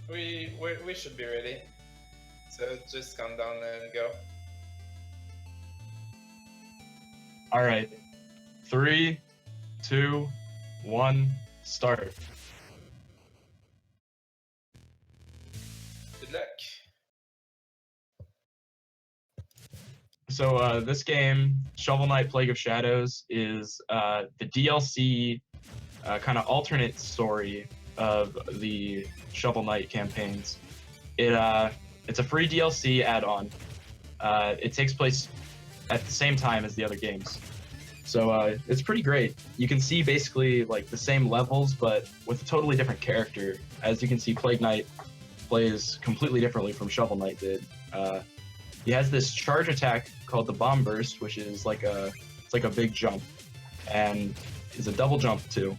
We should be ready. So just calm down and go. All right. 3, 2, 1, start. Good luck. So this game, Shovel Knight Plague of Shadows, is the DLC kind of alternate story of the Shovel Knight campaigns. It's a free DLC add-on. It takes place at the same time as the other games. So it's pretty great. You can see basically like the same levels, but with a totally different character. As you can see, Plague Knight plays completely differently from Shovel Knight did. He has this charge attack called the Bomb Burst, which is like a big jump, and is a double jump too.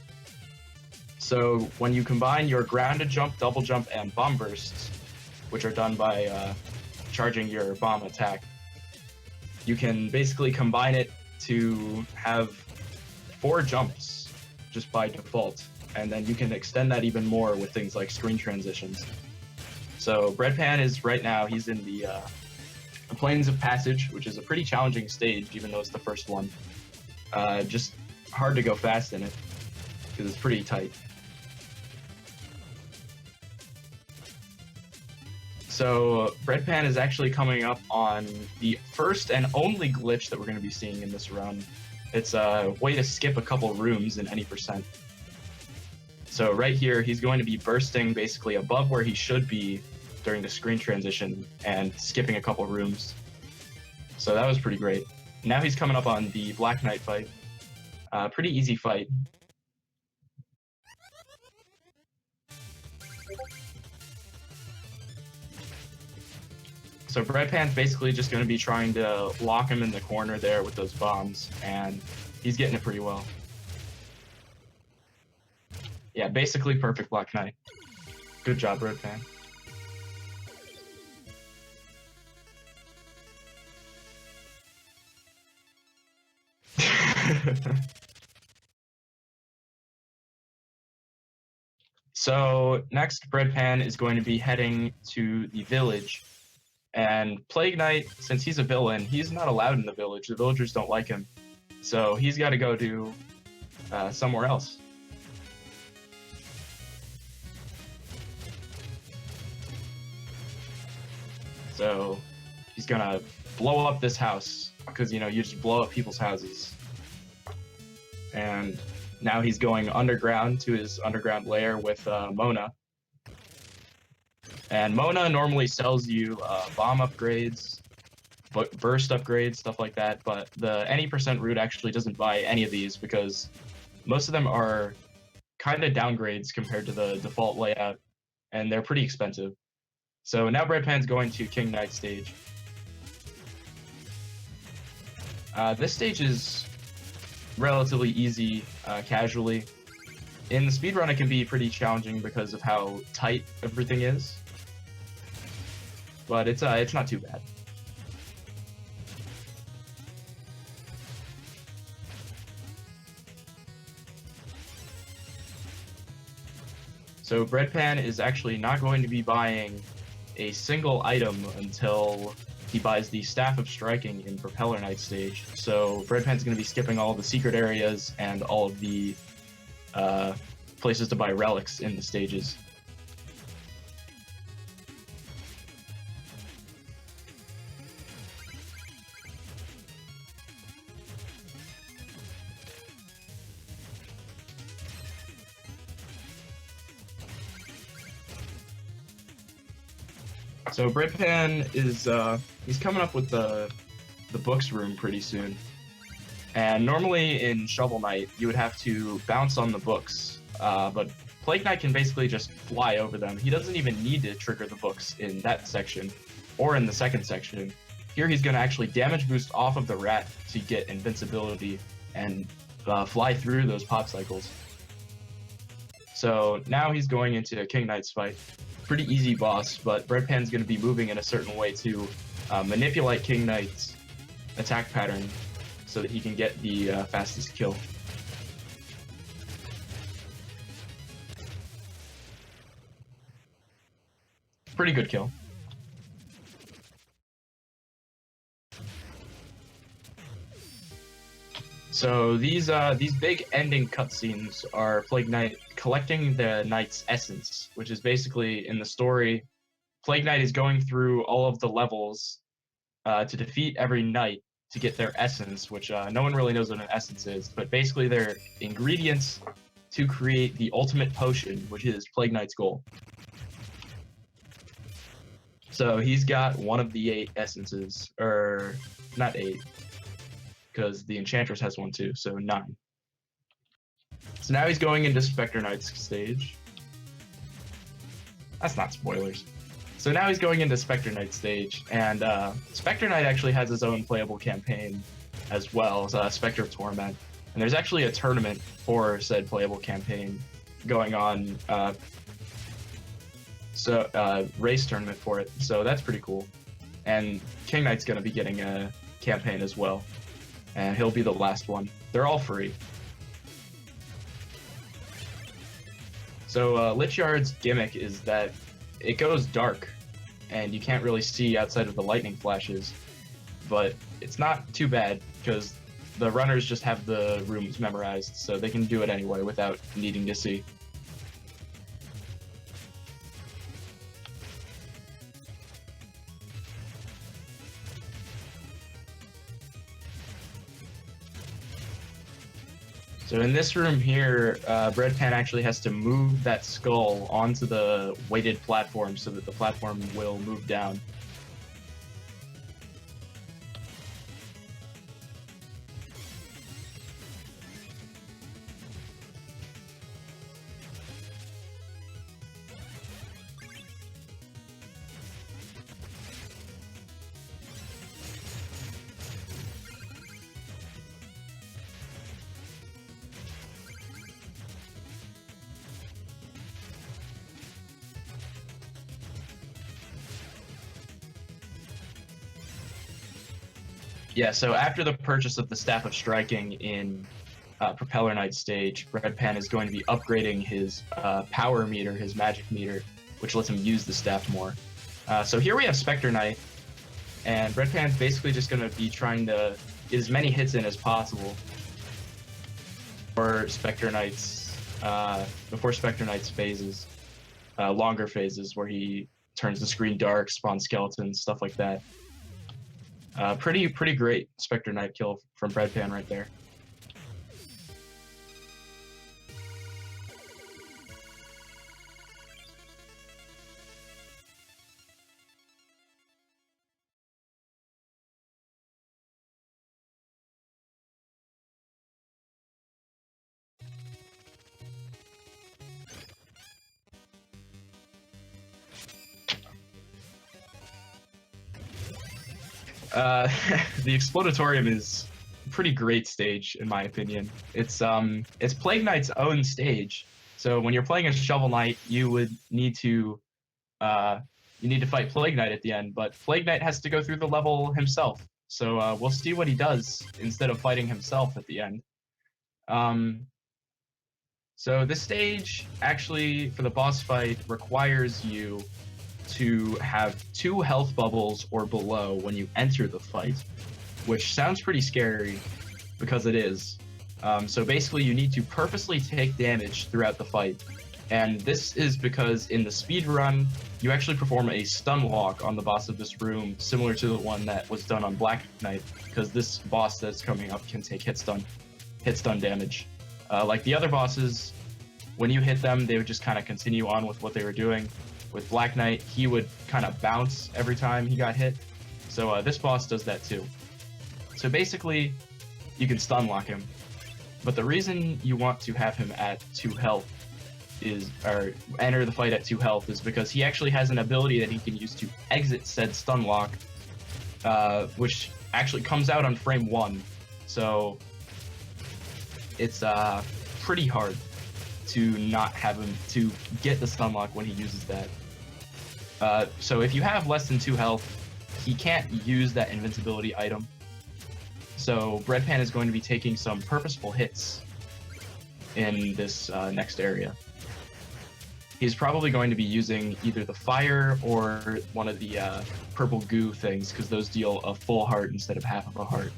So when you combine your grounded jump, double jump, and bomb bursts, which are done by charging your bomb attack, you can basically combine it to have 4 jumps just by default, and then you can extend that even more with things like screen transitions. So Breadpan is right now, he's in the Plains of Passage, which is a pretty challenging stage, even though it's the first one. Just hard to go fast in it, because it's pretty tight. So Breadpan is actually coming up on the first and only glitch that we're going to be seeing in this run. It's a way to skip a couple rooms in any percent. So right here, he's going to be bursting basically above where he should be during the screen transition and skipping a couple rooms. So that was pretty great. Now he's coming up on the Black Knight fight. Pretty easy fight. So Breadpan's basically just going to be trying to lock him in the corner there with those bombs, and he's getting it pretty well. Yeah, basically perfect Black Knight. Good job, Breadpan. So next, Breadpan is going to be heading to the village. And Plague Knight, since he's a villain, he's not allowed in the village. The villagers don't like him. So he's got to go to somewhere else. So he's going to blow up this house, because, you know, you just blow up people's houses. And now he's going underground to his underground lair with Mona. And Mona normally sells you bomb upgrades, burst upgrades, stuff like that, but the any percent route actually doesn't buy any of these because most of them are kind of downgrades compared to the default layout, and they're pretty expensive. So now Breadpan's going to King Knight stage. This stage is relatively easy casually. In the speedrun, it can be pretty challenging because of how tight everything is. But it's not too bad. So Breadpan is actually not going to be buying a single item until he buys the Staff of Striking in Propeller Knight stage. So Breadpan's going to be skipping all the secret areas and all of the places to buy relics in the stages. So Breadpan is he's coming up with the books room pretty soon. And normally in Shovel Knight, you would have to bounce on the books, but Plague Knight can basically just fly over them. He doesn't even need to trigger the books in that section, or in the second section. Here he's going to actually damage boost off of the rat to get invincibility and fly through those pop cycles. So now he's going into King Knight's fight. Pretty easy boss, but Breadpan's going to be moving in a certain way to manipulate King Knight's attack pattern so that he can get the fastest kill. pretty good kill. So these big ending cutscenes are Plague Knight collecting the Knight's essence, which is basically in the story, Plague Knight is going through all of the levels to defeat every knight to get their essence, which no one really knows what an essence is, but basically they're ingredients to create the ultimate potion, which is Plague Knight's goal. So he's got one of the 8 essences, or not 8, because the Enchantress has one too, so 9. So now he's going into Spectre Knight's stage. That's not spoilers. So now he's going into Spectre Knight stage, and Spectre Knight actually has his own playable campaign as well as Spectre of Torment. And there's actually a tournament for said playable campaign going on, race tournament for it, so that's pretty cool. And King Knight's going to be getting a campaign as well, and he'll be the last one. They're all free. So Lichyard's gimmick is that it goes dark, and you can't really see outside of the lightning flashes, but it's not too bad, because the runners just have the rooms memorized, so they can do it anyway without needing to see. So in this room here, Breadpan actually has to move that skull onto the weighted platform so that the platform will move down. Yeah, so after the purchase of the Staff of Striking in Propeller Knight stage, Breadpan is going to be upgrading his power meter, his magic meter, which lets him use the staff more. So here we have Spectre Knight, and Breadpan's basically just going to be trying to get as many hits in as possible for Spectre Knight's, before Spectre Knight's phases, longer phases where he turns the screen dark, spawns skeletons, stuff like that. Pretty great Spectre Knight kill from Breadpan right there. The Explodatorium is a pretty great stage in my opinion. It's Plague Knight's own stage. So when you're playing a Shovel Knight, you would need to fight Plague Knight at the end, but Plague Knight has to go through the level himself. So we'll see what he does instead of fighting himself at the end. So this stage actually for the boss fight requires you to have 2 health bubbles or below when you enter the fight, which sounds pretty scary because it is. So basically you need to purposely take damage throughout the fight, and this is because in the speed run you actually perform a stun lock on the boss of this room, similar to the one that was done on Black Knight, because this boss that's coming up can take hit stun damage. Like the other bosses, when you hit them, they would just kind of continue on with what they were doing. With Black Knight, he would kind of bounce every time he got hit. So this boss does that too. So basically, you can stun lock him. But the reason you want to have him at 2 health or enter the fight at 2 health is because he actually has an ability that he can use to exit said stun lock, which actually comes out on frame 1. So it's pretty hard to not have him to get the stun lock when he uses that. So if you have less than 2 health, he can't use that invincibility item. So Breadpan is going to be taking some purposeful hits in this next area. he's probably going to be using either the fire or one of the purple goo things, because those deal a full heart instead of half of a heart.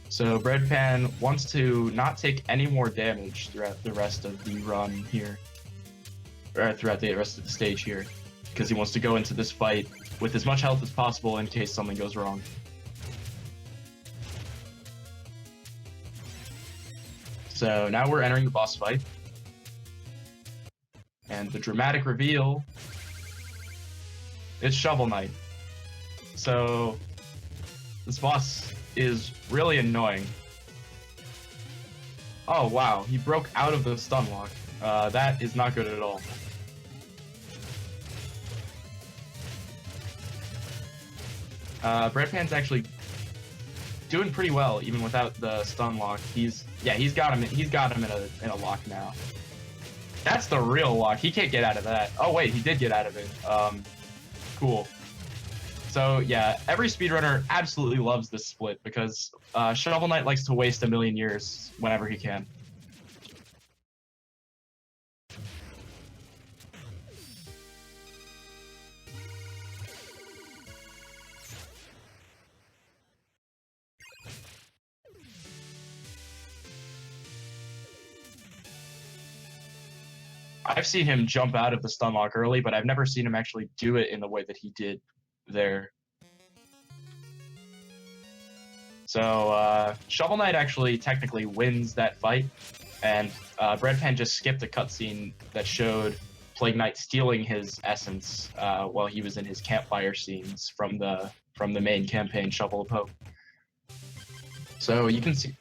So Breadpan wants to not take any more damage throughout the rest of the run here, or throughout the rest of the stage here, because he wants to go into this fight with as much health as possible in case something goes wrong. So now we're entering the boss fight. And the dramatic reveal, it's Shovel Knight. So this boss is really annoying. Oh wow, he broke out of the stun lock. That is not good at all. Breadpan's actually doing pretty well even without the stun lock. He's got him in a lock now. That's the real lock. He can't get out of that. Oh wait, he did get out of it. Cool. So yeah, every speedrunner absolutely loves this split because Shovel Knight likes to waste a million years whenever he can. I've seen him jump out of the stun lock early, but I've never seen him actually do it in the way that he did there. So Shovel Knight actually technically wins that fight, and Breadpan just skipped a cutscene that showed Plague Knight stealing his essence while he was in his campfire scenes from the main campaign, Shovel of Hope. So you can see,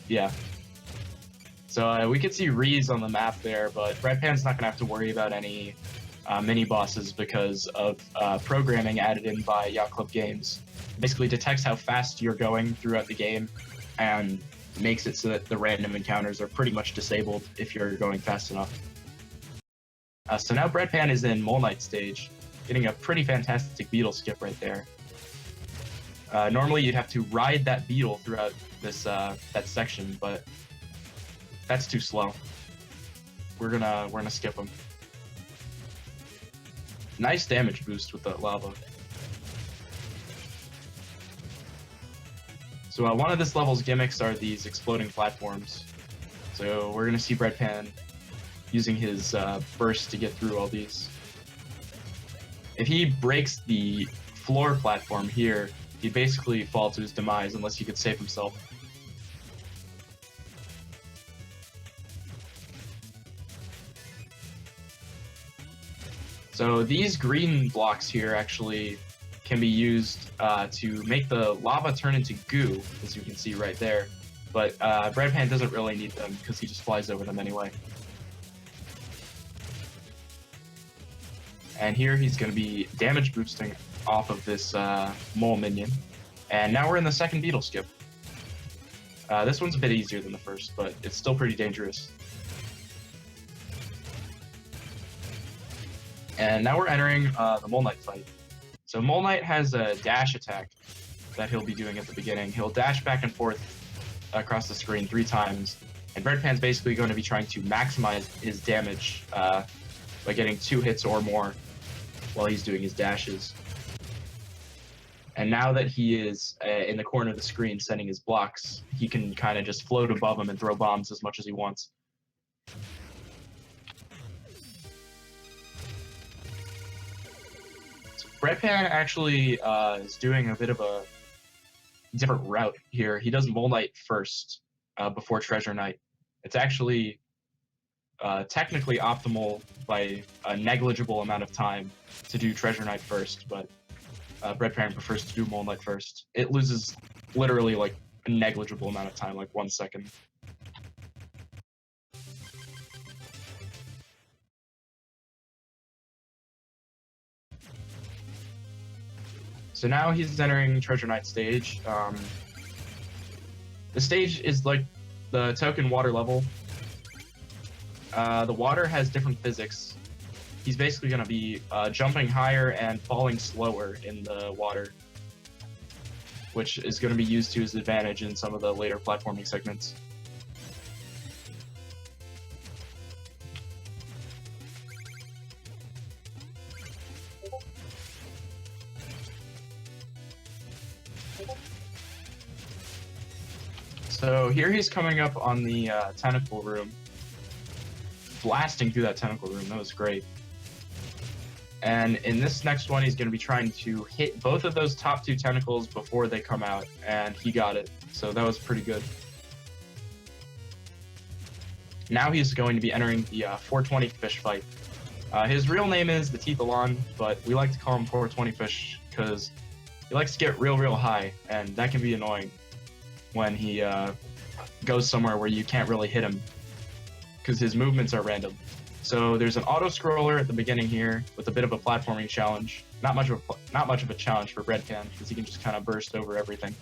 yeah. So we could see Reese on the map there, but Breadpan's not gonna have to worry about any mini bosses because of programming added in by Yacht Club Games. Basically detects how fast you're going throughout the game and makes it so that the random encounters are pretty much disabled if you're going fast enough. So now Breadpan is in Mole Knight stage, getting a pretty fantastic beetle skip right there. Normally you'd have to ride that beetle throughout this that section, but that's too slow. We're gonna skip him. Nice damage boost with the lava. So one of this level's gimmicks are these exploding platforms. So we're gonna see Breadpan using his burst to get through all these. If he breaks the floor platform here, he'd basically fall to his demise unless he could save himself. So these green blocks here actually can be used to make the lava turn into goo, as you can see right there. But Breadpan doesn't really need them because he just flies over them anyway. And here he's going to be damage boosting off of this mole minion. And now we're in the second beetle skip. This one's a bit easier than the first, but it's still pretty dangerous. And now we're entering the Mole Knight fight. So Mole Knight has a dash attack that he'll be doing at the beginning. He'll dash back and forth across the screen 3 times, and Breadpan's basically going to be trying to maximize his damage by getting 2 hits or more while he's doing his dashes. And now that he is in the corner of the screen setting his blocks, he can kind of just float above him and throw bombs as much as he wants. Breadpan actually is doing a bit of a different route here. He does Mole Knight first before Treasure Knight. It's actually technically optimal by a negligible amount of time to do Treasure Knight first, but Breadpan prefers to do Mole Knight first. It loses literally like a negligible amount of time, like 1 second. So now he's entering Treasure Knight stage. The stage is like the token water level. The water has different physics. He's basically going to be jumping higher and falling slower in the water. which is going to be used to his advantage in some of the later platforming segments. So here he's coming up on the tentacle room, blasting through that tentacle room. That was great. And in this next one, he's going to be trying to hit both of those top two tentacles before they come out, and he got it. So that was pretty good. Now he's going to be entering the 420 fish fight. His real name is the Tethalon, but we like to call him 420 fish because he likes to get real high, and that can be annoying when he goes somewhere where you can't really hit him because his movements are random. So there's an auto scroller at the beginning here with a bit of a platforming challenge. Not much of a challenge for Breadpan because he can just kind of burst over everything.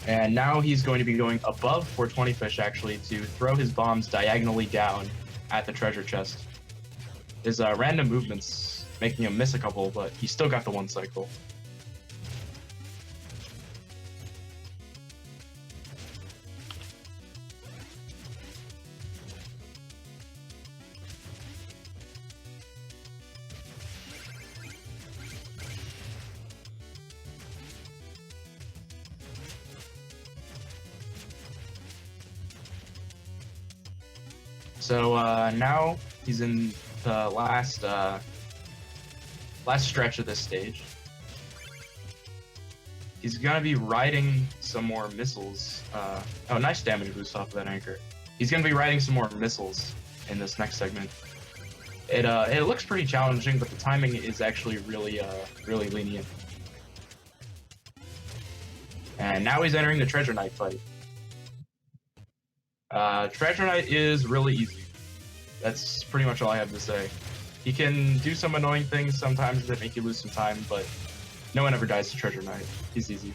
And now he's going to be going above 420 fish actually to throw his bombs diagonally down at the treasure chest. His random movements making him miss a couple, but he still got the one cycle. So now he's in the last stretch of this stage. He's gonna be riding some more missiles. Oh, nice damage boost off of that anchor. He's gonna be riding some more missiles in this next segment. It looks pretty challenging, but the timing is actually really lenient. And now he's entering the Treasure Knight fight. Treasure Knight is really easy. That's pretty much all I have to say. He can do some annoying things sometimes that make you lose some time, but no one ever dies to Treasure Knight. He's easy.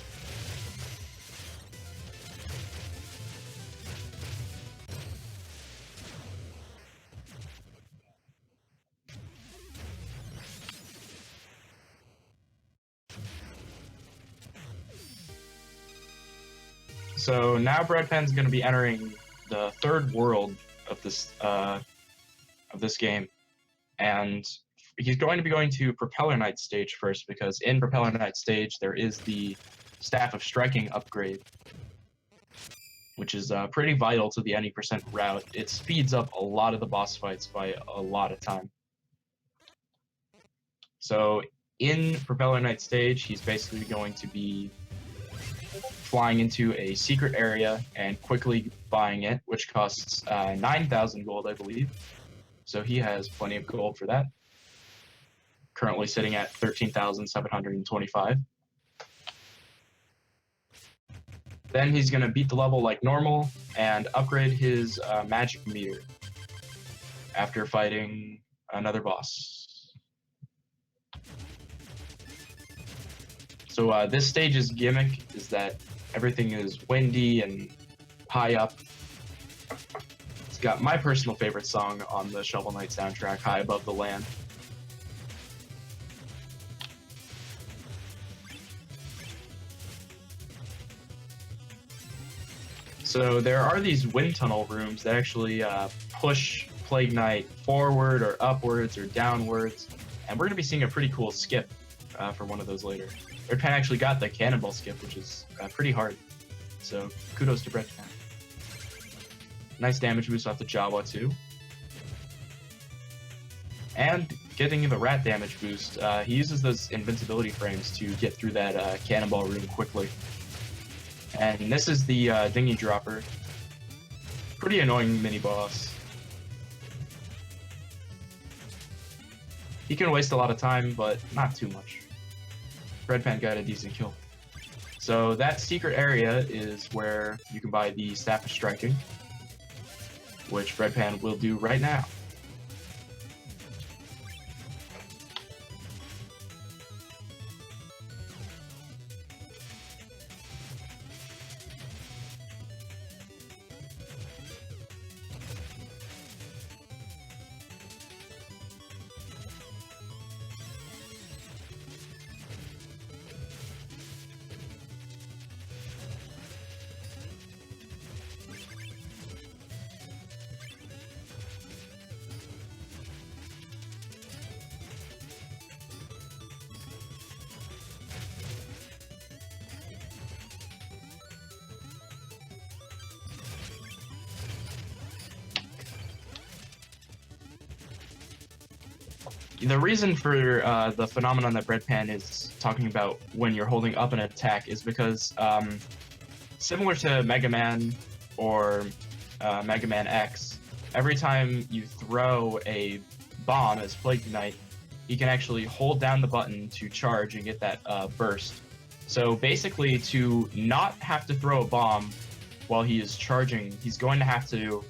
So now Breadpan's going to be entering the third world of this game, and he's going to be going to Propeller Knight stage first because in Propeller Knight stage there is the Staff of Striking upgrade, which is pretty vital to the any percent route. It speeds up a lot of the boss fights by a lot of time. So in Propeller Knight stage, he's basically going to be flying into a secret area and quickly buying it, which costs 9,000 gold, I believe. So he has plenty of gold for that. Currently sitting at 13,725. Then he's going to beat the level like normal and upgrade his magic meter after fighting another boss. So this stage's gimmick is that everything is windy and high up. It's got my personal favorite song on the Shovel Knight soundtrack, High Above the Land. So there are these wind tunnel rooms that actually push Plague Knight forward or upwards or downwards, and we're going to be seeing a pretty cool skip for one of those later. Breadpan actually got the cannonball skip, which is pretty hard, so kudos to Breadpan. Nice damage boost off the Jawa too. And getting the rat damage boost, he uses those invincibility frames to get through that cannonball room quickly. And this is the dinghy dropper. Pretty annoying mini boss. He can waste a lot of time, but not too much. Breadpan got a decent kill. So that secret area is where you can buy the Staff of Striking, which Breadpan will do right now. the reason for the phenomenon that Breadpan is talking about when you're holding up an attack is because similar to Mega Man or Mega Man X, every time you throw a bomb as Plague Knight, he can actually hold down the button to charge and get that burst. So basically, to not have to throw a bomb while he is charging, he's going to have to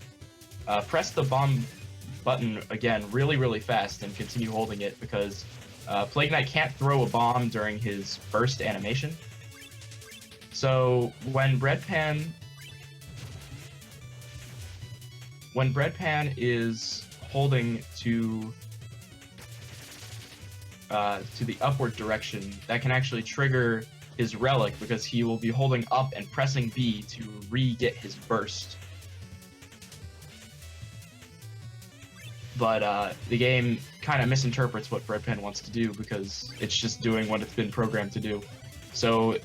press the bomb button again really, really fast and continue holding it because Plague Knight can't throw a bomb during his burst animation. So when Breadpan is holding to the upward direction, that can actually trigger his relic because he will be holding up and pressing B to re-get his burst. But the game kind of misinterprets what Breadpan wants to do because it's just doing what it's been programmed to do. So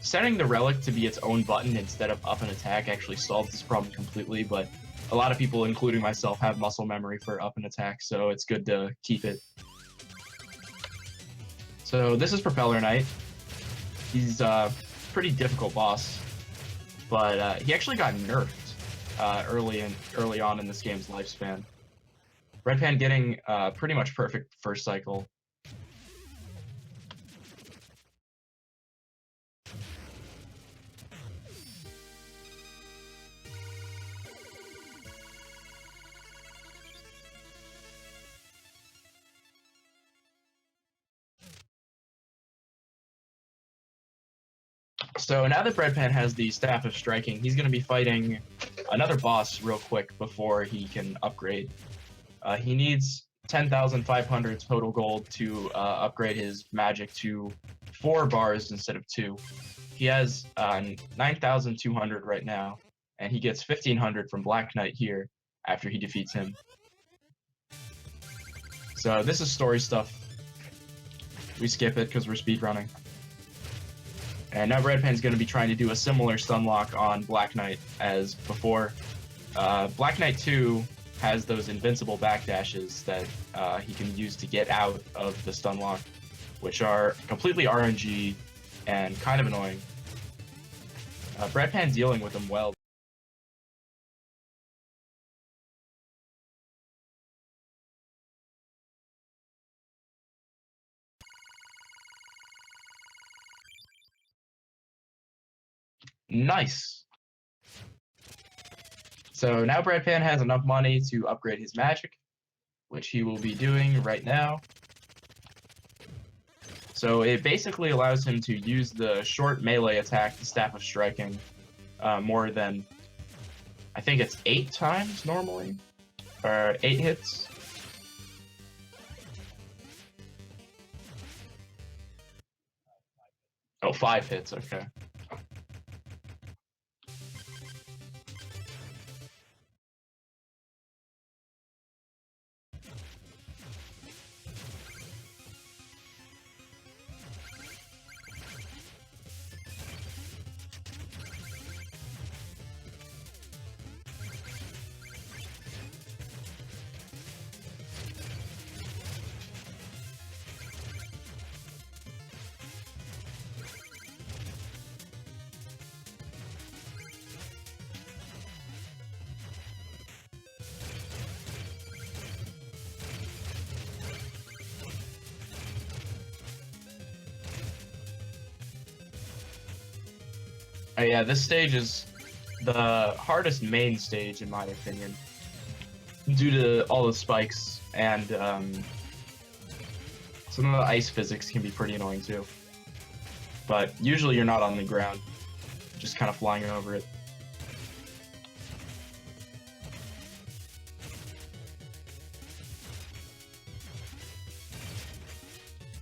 setting the relic to be its own button instead of up and attack actually solves this problem completely, but a lot of people, including myself, have muscle memory for up and attack, so it's good to keep it. So this is Propeller Knight. He's a pretty difficult boss, but he actually got nerfed early on in this game's lifespan. Breadpan getting pretty much perfect first cycle. So now that Breadpan has the Staff of Striking, he's going to be fighting another boss real quick before he can upgrade. He needs 10,500 total gold to upgrade his magic to 4 bars instead of 2. He has 9,200 right now, and he gets 1,500 from Black Knight here after he defeats him. So this is story stuff. We skip it because we're speedrunning. And now Breadpan's going to be trying to do a similar stunlock on Black Knight as before. Black Knight 2 has those invincible backdashes that he can use to get out of the stunlock, which are completely RNG and kind of annoying. Breadpan dealing with them well. Nice. So now Breadpan has enough money to upgrade his magic, which he will be doing right now. So it basically allows him to use the short melee attack, the Staff of Striking, more than, I think it's 8 times normally, or 8 hits. Oh, 5 hits, okay. Yeah, this stage is the hardest main stage in my opinion, due to all the spikes and some of the ice physics can be pretty annoying too. But usually you're not on the ground, just kind of flying over it.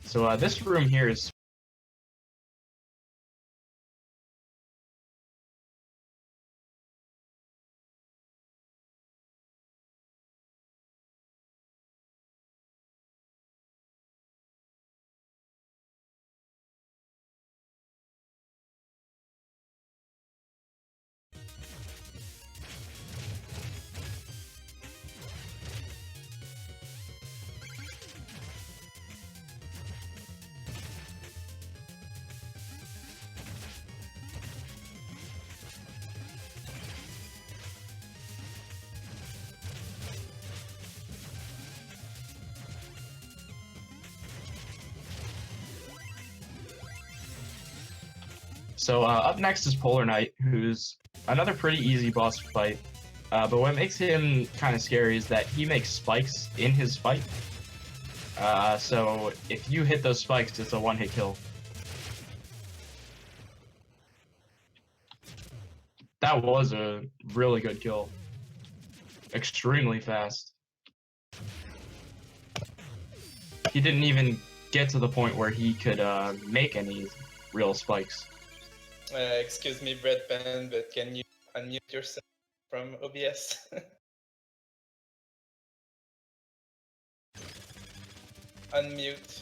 So this room here is So up next is Polar Knight, who's another pretty easy boss fight. But what makes him kind of scary is that he makes spikes in his fight. So if you hit those spikes, it's a one-hit kill. That was a really good kill. Extremely fast. He didn't even get to the point where he could make any real spikes. Excuse me, Breadpan, but can you unmute yourself from OBS? Unmute.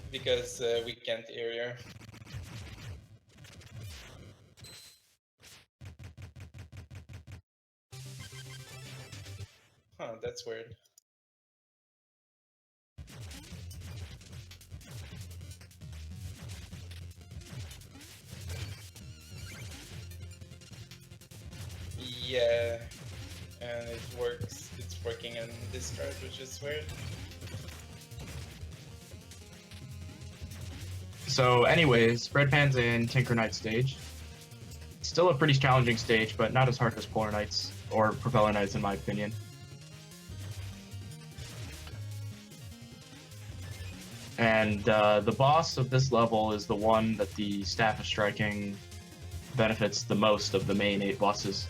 Because we can't hear you. Huh, that's weird. Yeah, and it works. It's working in Discord, which is weird. So anyways, Breadpan's in Tinker Knight stage. Still a pretty challenging stage, but not as hard as Polar Knights or Propeller Knights in my opinion. And the boss of this level is the one that the Staff of Striking benefits the most of the main 8 bosses.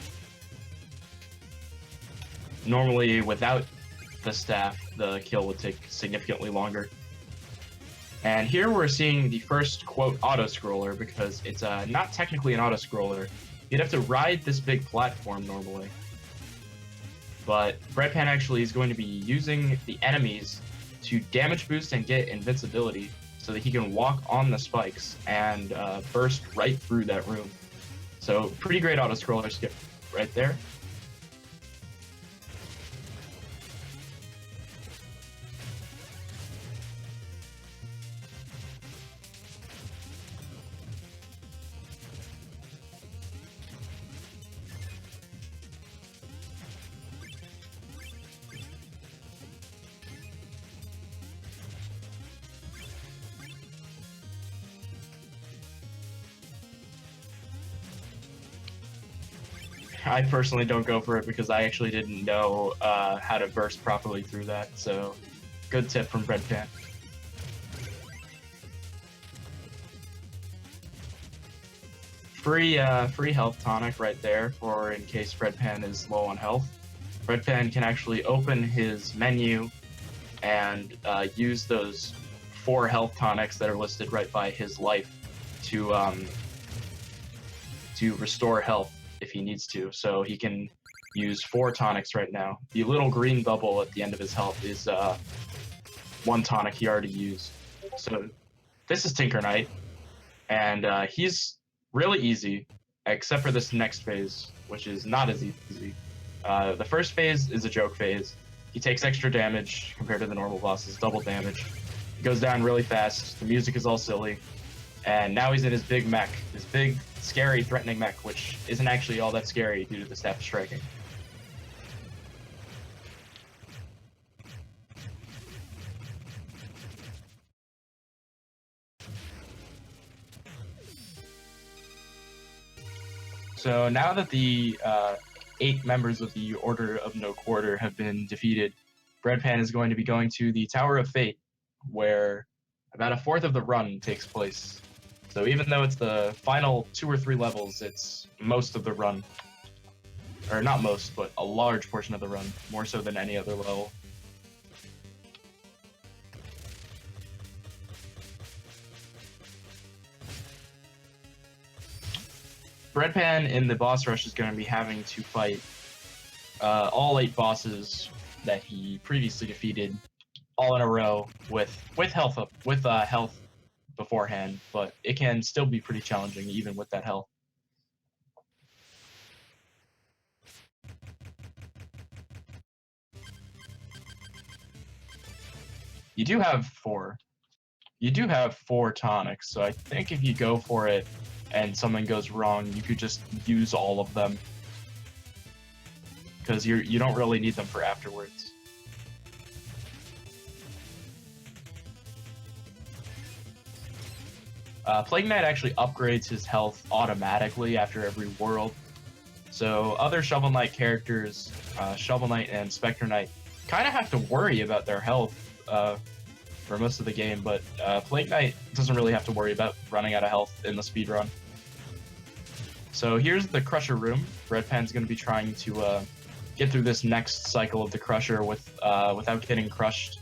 Normally, without the staff, the kill would take significantly longer. And here we're seeing the first, quote, auto-scroller, because it's not technically an auto-scroller. You'd have to ride this big platform normally. But Breadpan actually is going to be using the enemies to damage boost and get invincibility so that he can walk on the spikes and burst right through that room. So pretty great auto-scroller skip right there. I personally don't go for it because I actually didn't know how to burst properly through that, so good tip from Breadpan. Free health tonic right there for in case Breadpan is low on health. Breadpan can actually open his menu and use those 4 health tonics that are listed right by his life to restore health if he needs to. So he can use 4 tonics right now. The little green bubble at the end of his health is 1 tonic he already used. So this is Tinker Knight, and he's really easy, except for this next phase, which is not as easy. The first phase is a joke phase. He takes extra damage compared to the normal bosses, double damage. He goes down really fast, the music is all silly, and now he's in his big mech, his big, scary, threatening mech, which isn't actually all that scary due to the Staff of Striking. So now that the 8 members of the Order of No Quarter have been defeated, Breadpan is going to be going to the Tower of Fate, where about 1/4 of the run takes place. So even though it's the final 2 or 3 levels, it's most of the run. Or not most, but a large portion of the run, more so than any other level. Breadpan in the boss rush is going to be having to fight all 8 bosses that he previously defeated all in a row with health up, with health beforehand, but it can still be pretty challenging even with that health. You do have 4. You do have 4 tonics, so I think if you go for it and something goes wrong, you could just use all of them, because you don't really need them for afterwards. Plague Knight actually upgrades his health automatically after every world. So other Shovel Knight characters, Shovel Knight and Spectre Knight, kind of have to worry about their health for most of the game, but Plague Knight doesn't really have to worry about running out of health in the speedrun. So here's the Crusher room. Breadpan's going to be trying to get through this next cycle of the Crusher without getting crushed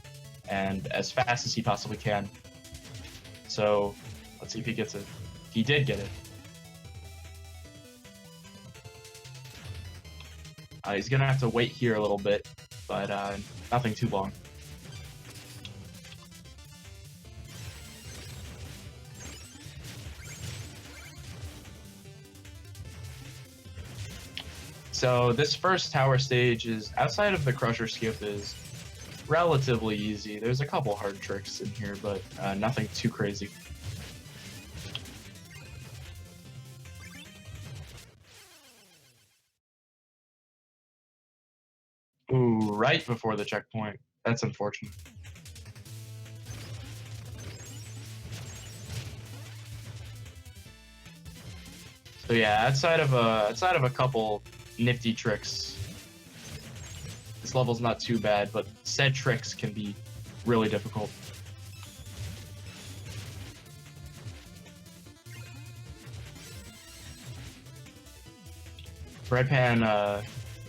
and as fast as he possibly can. So let's see if he gets it. He did get it. He's going to have to wait here a little bit, but nothing too long. So this first tower stage is, outside of the Crusher skip, is relatively easy. There's a couple hard tricks in here, but nothing too crazy. Ooh, right before the checkpoint. That's unfortunate. So yeah, outside of a couple nifty tricks, this level's not too bad, but said tricks can be really difficult. Breadpan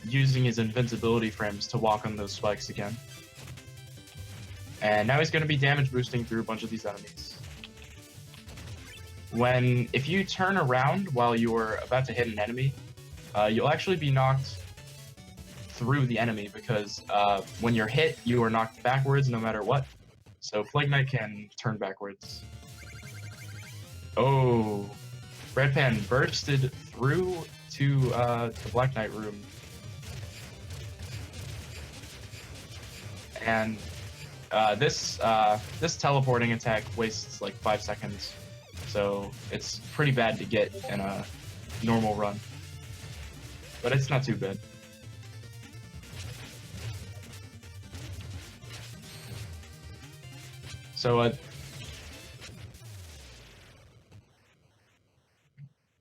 using his invincibility frames to walk on those spikes again. And now he's going to be damage boosting through a bunch of these enemies. If you turn around while you're about to hit an enemy, you'll actually be knocked through the enemy, because when you're hit, you are knocked backwards no matter what. So Plague Knight can turn backwards. Oh, Breadpan bursted through to the Black Knight room. And this teleporting attack wastes like 5 seconds. So it's pretty bad to get in a normal run. But it's not too bad. So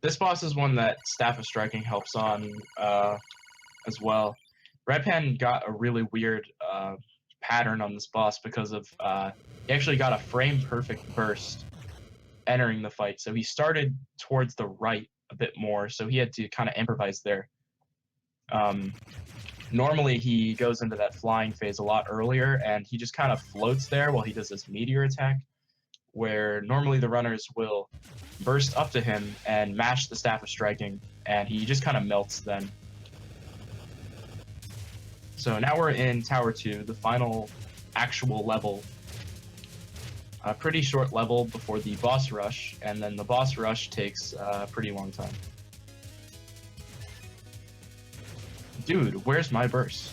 this boss is one that Staff of Striking helps on as well. Breadpan got a really weird pattern on this boss because of he actually got a frame perfect burst entering the fight. So he started towards the right a bit more, so he had to kind of improvise there. Normally he goes into that flying phase a lot earlier, and he just kind of floats there while he does this meteor attack, where normally the runners will burst up to him and mash the Staff of Striking, and he just kind of melts then. So now we're in Tower 2, the final actual level. A pretty short level before the boss rush, and then the boss rush takes a pretty long time. Dude, where's my burst?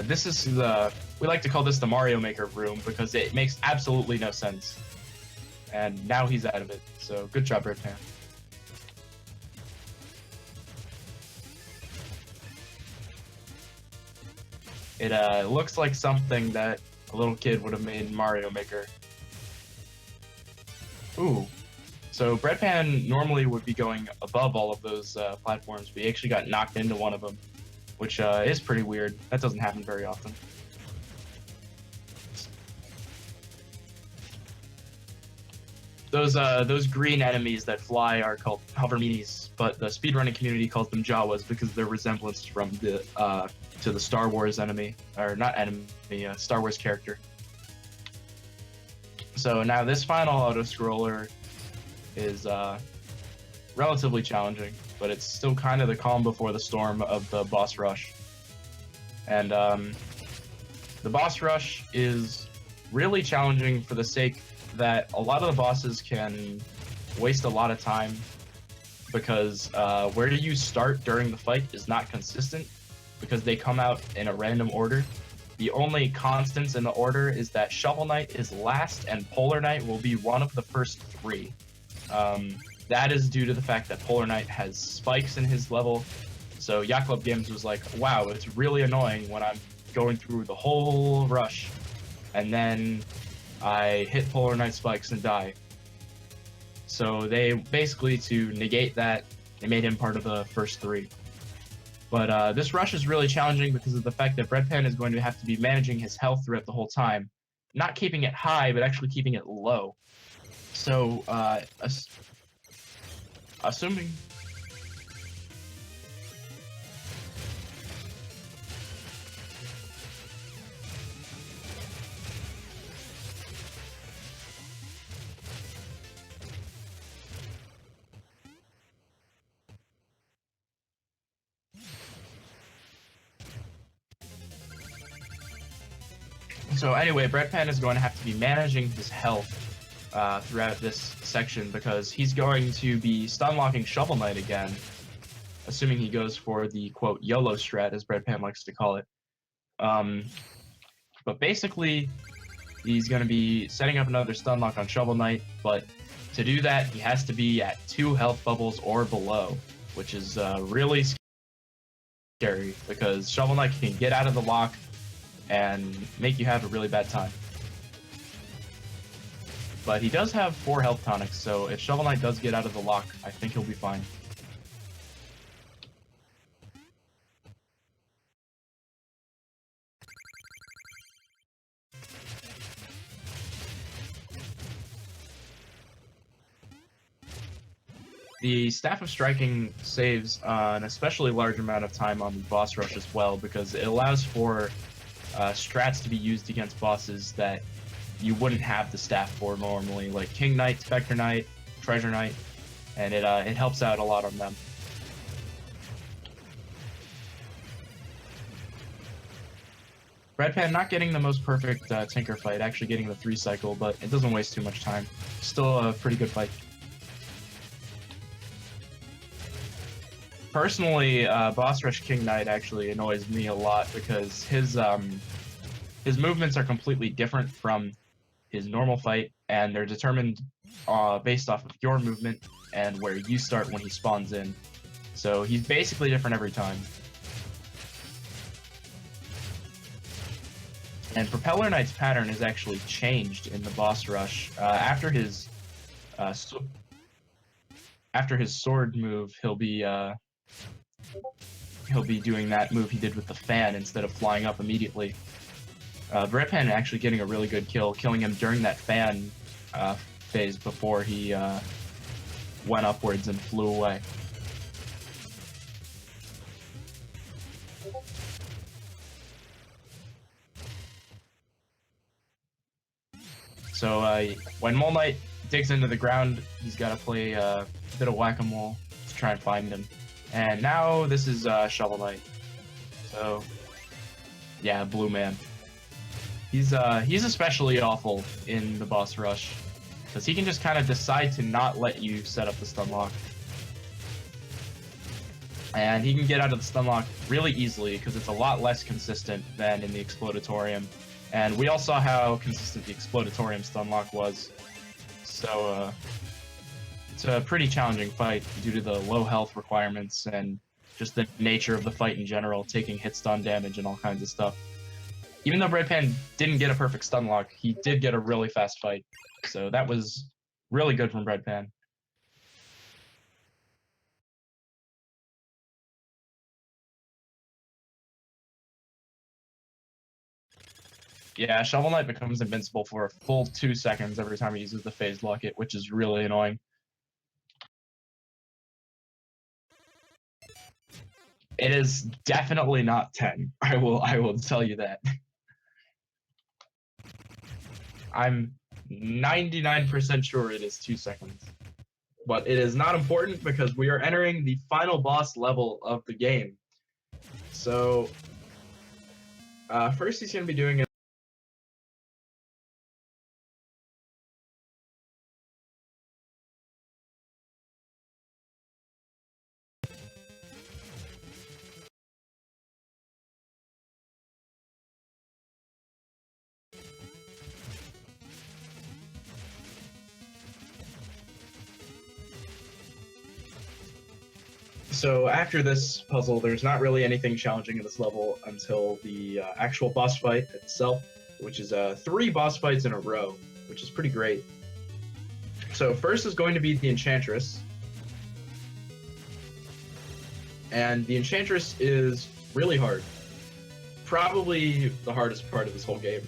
This is we like to call this the Mario Maker room because it makes absolutely no sense. And now he's out of it, so good job, Breadpan. It looks like something that a little kid would have made in Mario Maker. Ooh. So Breadpan normally would be going above all of those platforms, but he actually got knocked into one of them, which is pretty weird. That doesn't happen very often. Those green enemies that fly are called hover meanies, but the speedrunning community calls them Jawas because of their resemblance from the to the Star Wars enemy, or not enemy, Star Wars character. So now this final auto-scroller is relatively challenging, but it's still kind of the calm before the storm of the boss rush. And the boss rush is really challenging for the sake that a lot of the bosses can waste a lot of time, because where you start during the fight is not consistent, because they come out in a random order. The only constants in the order is that Shovel Knight is last and Polar Knight will be one of the first three. That is due to the fact that Polar Knight has spikes in his level. So Yacht Club Games was like, wow, it's really annoying when I'm going through the whole rush and then I hit Polar Knight spikes and die. So they basically, to negate that, they made him part of the first 3. But this rush is really challenging because of the fact that Breadpan is going to have to be managing his health throughout the whole time. Not keeping it high, but actually keeping it low. So, assuming... So anyway, Breadpan is going to have to be managing his health throughout this section because he's going to be stunlocking Shovel Knight again, assuming he goes for the, quote, YOLO strat, as Breadpan likes to call it. But basically, he's going to be setting up another stunlock on Shovel Knight, but to do that, he has to be at 2 health bubbles or below, which is really scary because Shovel Knight can get out of the lock and make you have a really bad time. But he does have 4 health tonics, so if Shovel Knight does get out of the lock, I think he'll be fine. The Staff of Striking saves an especially large amount of time on the boss rush as well, because it allows for strats to be used against bosses that you wouldn't have the staff for normally, like King Knight, Spectre Knight, Treasure Knight, and it helps out a lot on them. Breadpan not getting the most perfect Tinker fight, actually getting the 3 cycle, but it doesn't waste too much time. Still a pretty good fight. Personally, Boss Rush King Knight actually annoys me a lot because his movements are completely different from his normal fight, and they're determined based off of your movement and where you start when he spawns in. So he's basically different every time. And Propeller Knight's pattern is actually changed in the boss rush. After his sword move, he'll be doing that move he did with the fan instead of flying up immediately. Breadpan actually getting a really good kill, killing him during that fan phase before he went upwards and flew away. So when Mole Knight digs into the ground, he's got to play a bit of whack-a-mole to try and find him. And now this is Shovel Knight. So yeah, Blue Man. He's especially awful in the boss rush because he can just kind of decide to not let you set up the stun lock. And he can get out of the stun lock really easily because it's a lot less consistent than in the Explodatorium. And we all saw how consistent the Explodatorium stun lock was. So it's a pretty challenging fight due to the low health requirements and just the nature of the fight in general, taking hit stun damage and all kinds of stuff. Even though Breadpan didn't get a perfect stun lock, he did get a really fast fight. So that was really good from Breadpan. Yeah, Shovel Knight becomes invincible for a full 2 seconds every time he uses the phase locket, which is really annoying. It is definitely not 10. I will tell you that. I'm 99% sure it is 2 seconds. But it is not important because we are entering the final boss level of the game. So first he's going to be doing So after this puzzle, there's not really anything challenging in this level until the actual boss fight itself, which is 3 boss fights in a row, which is pretty great. So first is going to be the Enchantress. And the Enchantress is really hard. Probably the hardest part of this whole game.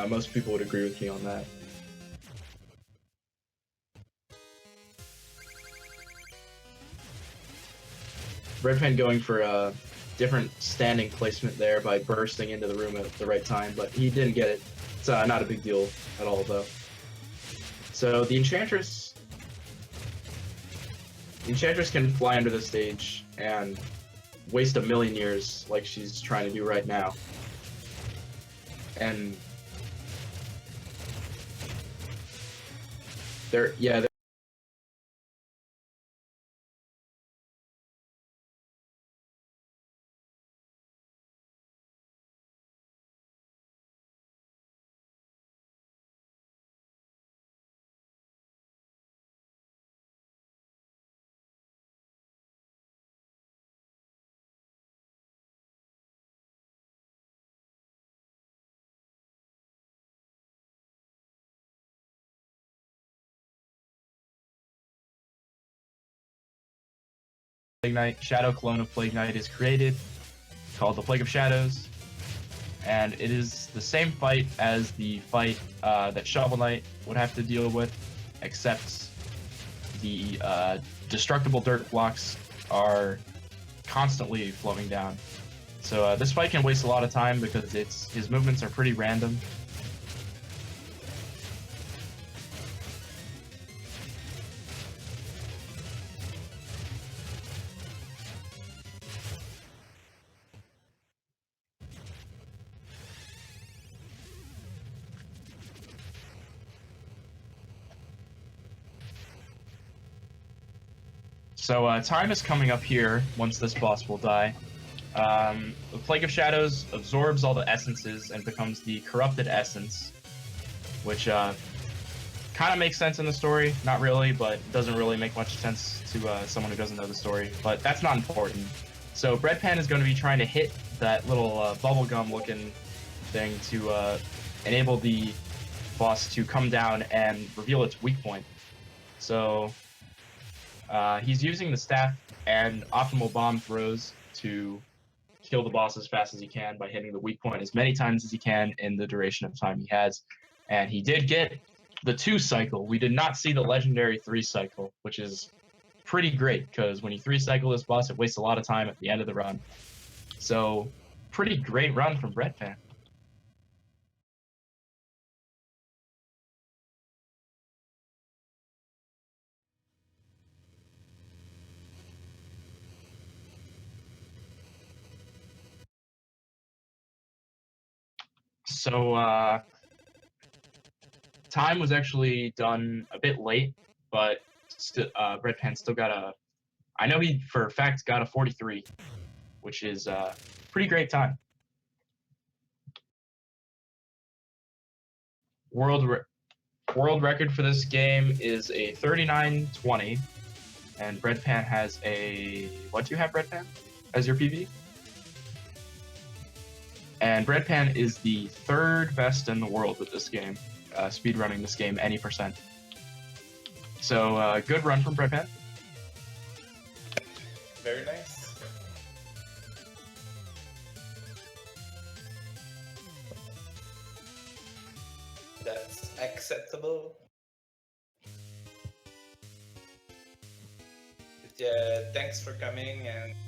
Most people would agree with me on that. Breadpan going for a different standing placement there by bursting into the room at the right time, but he didn't get it. It's not a big deal at all, though. So the Enchantress can fly under the stage and waste a million years like she's trying to do right now. And yeah, Plague Knight, Shadow clone of Plague Knight is created, called the Plague of Shadows, and it is the same fight as the fight that Shovel Knight would have to deal with, except the destructible dirt blocks are constantly flowing down. So this fight can waste a lot of time because his movements are pretty random. So time is coming up here once this boss will die. The Plague of Shadows absorbs all the essences and becomes the corrupted essence, which kind of makes sense in the story. Not really, but doesn't really make much sense to someone who doesn't know the story. But that's not important. So Breadpan is going to be trying to hit that little bubblegum-looking thing to enable the boss to come down and reveal its weak point. So he's using the staff and optimal bomb throws to kill the boss as fast as he can by hitting the weak point as many times as he can in the duration of time he has. And he did get the 2 cycle. We did not see the legendary 3 cycle, which is pretty great because when you 3 cycle this boss, it wastes a lot of time at the end of the run. So pretty great run from Breadpan. So time was actually done a bit late, but Breadpan still got I know he for a fact got a 43, which is pretty great time. World record for this game is a 39:20, and Breadpan has a what do you have, Breadpan, as your PB? And Breadpan is the 3rd best in the world with this game, speedrunning this game any percent. So good run from Breadpan. Very nice. That's acceptable. But yeah, thanks for coming and